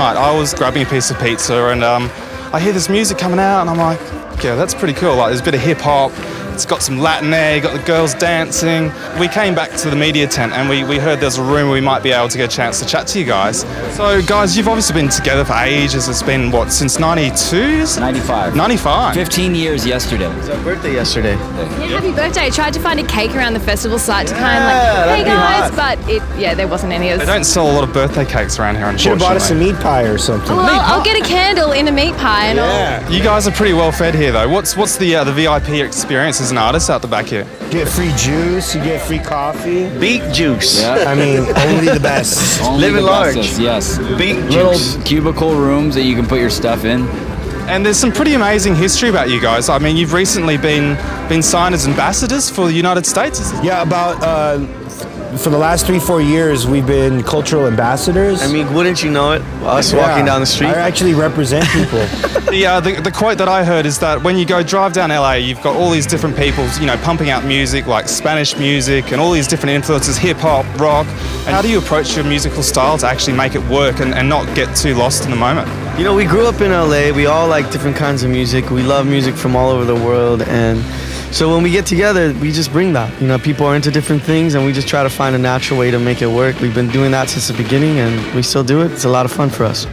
night, I was grabbing a piece of pizza and I hear this music coming out and I'm like, yeah, that's pretty cool. Like, there's a bit of hip hop. It's got some Latin there, you got the girls dancing. We came back to the media tent and we heard there's a room where we might be able to get a chance to chat to you guys. So guys, you've obviously been together for ages. It's been, what, since 92? 95. 95. 15 years yesterday. It was our birthday yesterday. Yeah, happy birthday. I tried to find a cake around the festival site to kind of like, hey guys, but there wasn't any of They us. don't sell a lot of birthday cakes around here, Should have unfortunately. bought us a meat pie or something. Well, I'll get a candle in a meat pie and You guys are pretty well fed here though. What's the VIP experience as an artist out the back here? You get free juice, you get free coffee. Beet juice. Yeah. I mean, only the best. Only Living the large. bestest, yes. Beet Little juice. cubicle rooms that you can put your stuff in. And there's some pretty amazing history about you guys. I mean, you've recently been signed as ambassadors for the United States. Yeah, about for the last 3-4 years, we've been cultural ambassadors. I mean, wouldn't you know it? Us walking down the street. I actually represent people. The quote that I heard is that when you go drive down LA, you've got all these different people, pumping out music like Spanish music and all these different influences, hip hop, rock. And how do you approach your musical style to actually make it work and not get too lost in the moment? You know, we grew up in LA. We all like different kinds of music. We love music from all over the world. And so when we get together, we just bring that. People are into different things and we just try to find a natural way to make it work. We've been doing that since the beginning and we still do it. It's a lot of fun for us.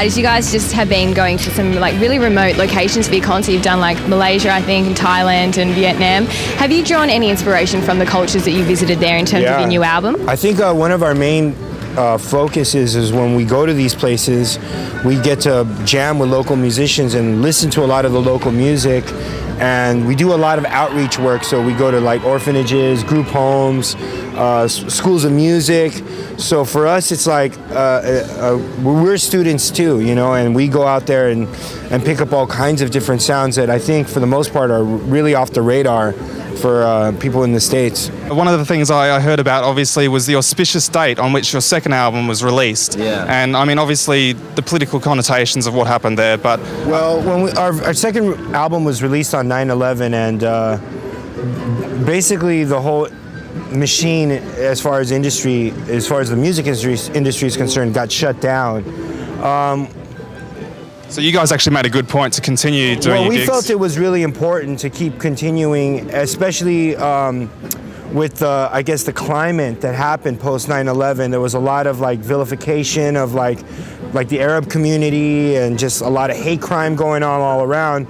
about is you guys just have been going to some like really remote locations for your concert. You've done like Malaysia, I think, and Thailand and Vietnam. Have you drawn any inspiration from the cultures that you visited there in terms of your new album? I think one of our main focuses is when we go to these places, we get to jam with local musicians and listen to a lot of the local music. And we do a lot of outreach work, so we go to like orphanages, group homes, schools of music. So for us, it's like we're students too, and we go out there and pick up all kinds of different sounds that I think for the most part are really off the radar for people in the States. One of the things I heard about, obviously, was the auspicious date on which your second album was released. Yeah. And I mean, obviously, the political connotations of what happened there, but... Well, when our second album was released on 9/11, and basically the whole machine, as far as the music industry is concerned, got shut down. So you guys actually made a good point to continue doing your gigs. We felt it was really important to keep continuing, especially with the climate that happened post 9/11. There was a lot of like vilification of like the Arab community and just a lot of hate crime going on all around.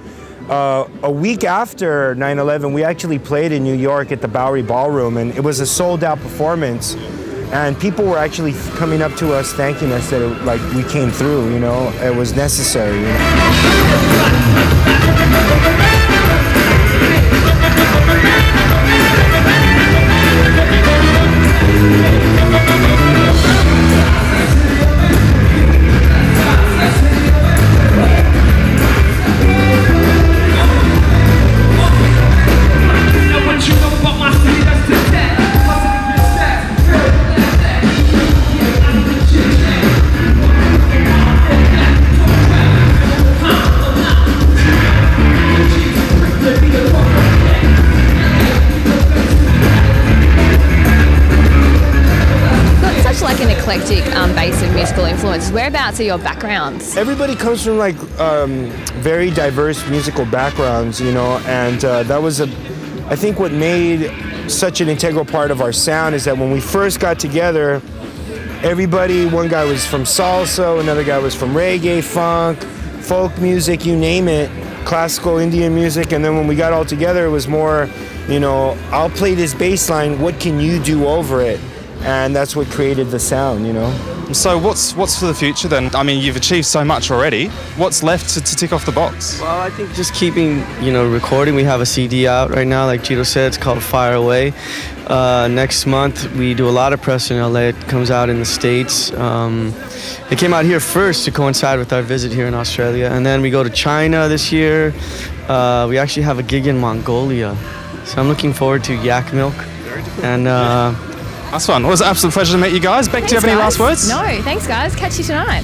A week after 9/11, we actually played in New York at the Bowery Ballroom, and it was a sold-out performance. And people were actually coming up to us, thanking us that we came through. It was necessary. Eclectic base of musical influences. Whereabouts are your backgrounds? Everybody comes from very diverse musical backgrounds, and that was I think what made such an integral part of our sound is that when we first got together, one guy was from salsa, another guy was from reggae, funk, folk music, you name it, classical Indian music, and then when we got all together, it was more, I'll play this bass line, what can you do over it? And that's what created the sound, So what's for the future then? I mean, you've achieved so much already. What's left to tick off the box? Well, I think just keeping, recording. We have a CD out right now, like Cheeto said, it's called Fire Away. Next month, we do a lot of press in LA. It comes out in the States. It came out here first to coincide with our visit here in Australia. And then we go to China this year. We actually have a gig in Mongolia. So I'm looking forward to Yak Milk. And That's fun. Well, it was an absolute pleasure to meet you guys. Beck, do you have any last words? No, thanks guys. Catch you tonight.